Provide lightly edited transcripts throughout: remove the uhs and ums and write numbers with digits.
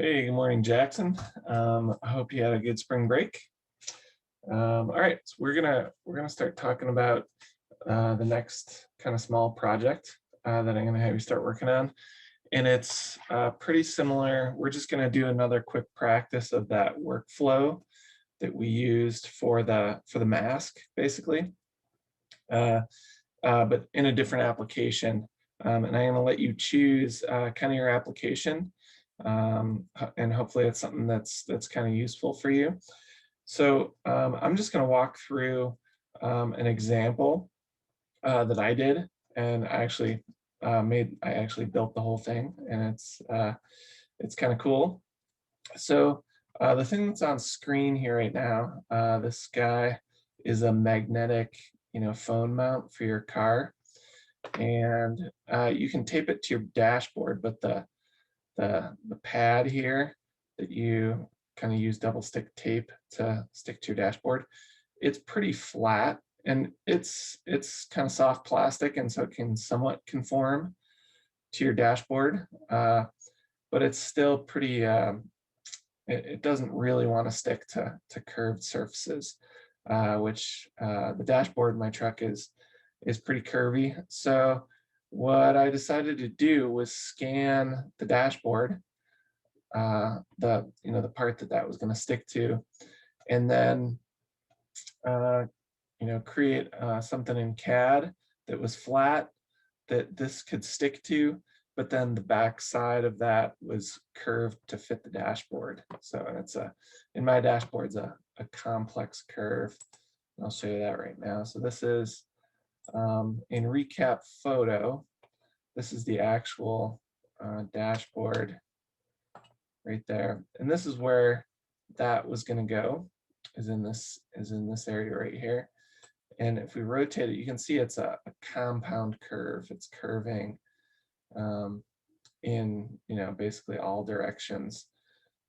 Hey, good morning, Jackson. I hope you had a good spring break. All right, so we're gonna start talking about the next kind of small project that I'm gonna have you start working on, and it's pretty similar. We're just gonna do another quick practice of that workflow that we used for the mask, basically, uh, but in a different application. And I'm gonna let you choose kind of your application, and hopefully it's something that's kind of useful for you. So I'm just going to walk through an example that I did, and I actually built the whole thing, and it's kind of cool. So the thing that's on screen here right now, this guy is a magnetic, phone mount for your car, and you can tape it to your dashboard, but the pad here that you kind of use double stick tape to stick to your dashboard, it's pretty flat, and it's kind of soft plastic, and so it can somewhat conform to your dashboard, but it's still pretty it doesn't really want to stick to curved surfaces, which the dashboard in my truck is pretty curvy. So what I decided to do was scan the dashboard, the part that was going to stick to, and then uh, create something in CAD that was flat that this could stick to, but then the back side of that was curved to fit the dashboard. So it's in my dashboard's a complex curve. I'll show you that right now. So this is in ReCap photo. This is the actual dashboard right there, and this is where that was going to go, is in this area right here. And if we rotate it, you can see it's a compound curve. It's curving in basically all directions.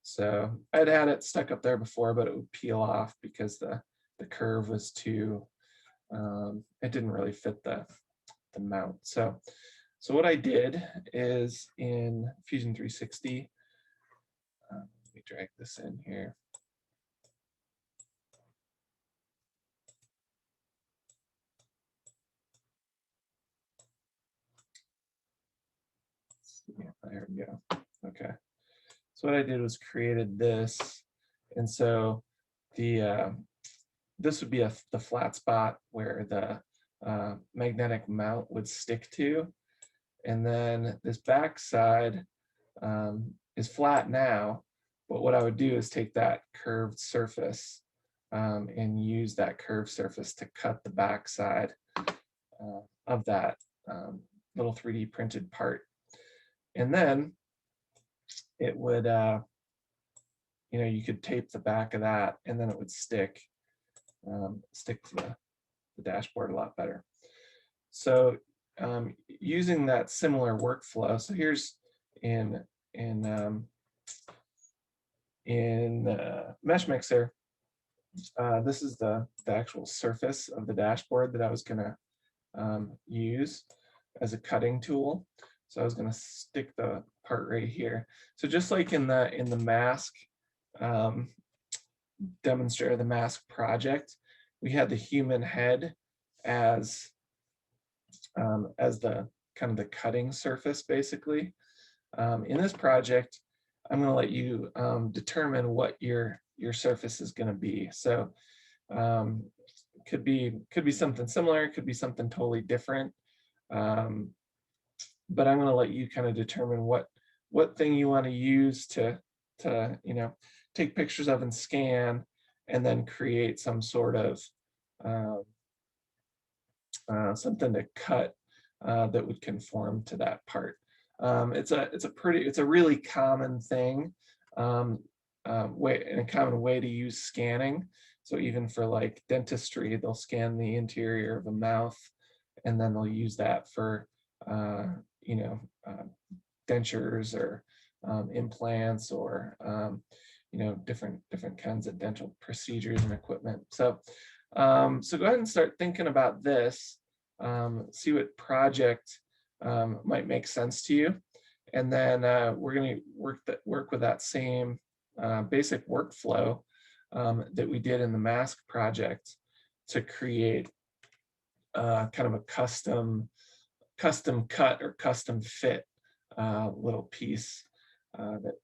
So I'd had it stuck up there before, but it would peel off because the curve was too it didn't really fit the mount. So what I did is in Fusion 360, let me drag this in here. Yeah, there we go. Okay. So what I did was created this, and so the this would be the flat spot where the magnetic mount would stick to, and then this back side is flat now. But what I would do is take that curved surface and use that curved surface to cut the back side of that little 3D printed part, and then it would you could tape the back of that, and then it would stick to the dashboard a lot better. So using that similar workflow, so here's in Mesh Mixer, this is the actual surface of the dashboard that I was going to use as a cutting tool. So I was going to stick the part right here. So just like in the mask demonstrator, the mask project, we had the human head as the kind of the cutting surface, basically. In this project, I'm going to let you determine what your surface is going to be. So could be something similar, it could be something totally different. But I'm going to let you kind of determine what thing you want to use to take pictures of and scan, and then create some sort of something to cut that would conform to that part. It's a really common thing, and a common way to use scanning. So even for like dentistry, they'll scan the interior of a mouth, and then they'll use that for dentures or implants, or different kinds of dental procedures and equipment. So so go ahead and start thinking about this. See what project might make sense to you, And then we're going to work with that same basic workflow that we did in the mask project to create kind of a custom cut or custom fit little piece that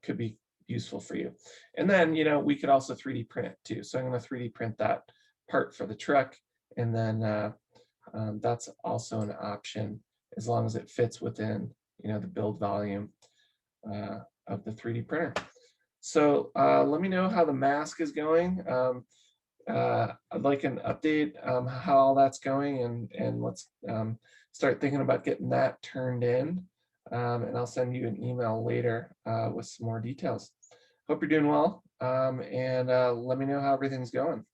could be useful for you. And then, we could also 3D print it too. So I'm going to 3D print that part for the truck. And then that's also an option as long as it fits within, the build volume of the 3D printer. So let me know how the mask is going. I'd like an update how all that's going, and let's start thinking about getting that turned in. And I'll send you an email later with some more details. Hope you're doing well, and let me know how everything's going.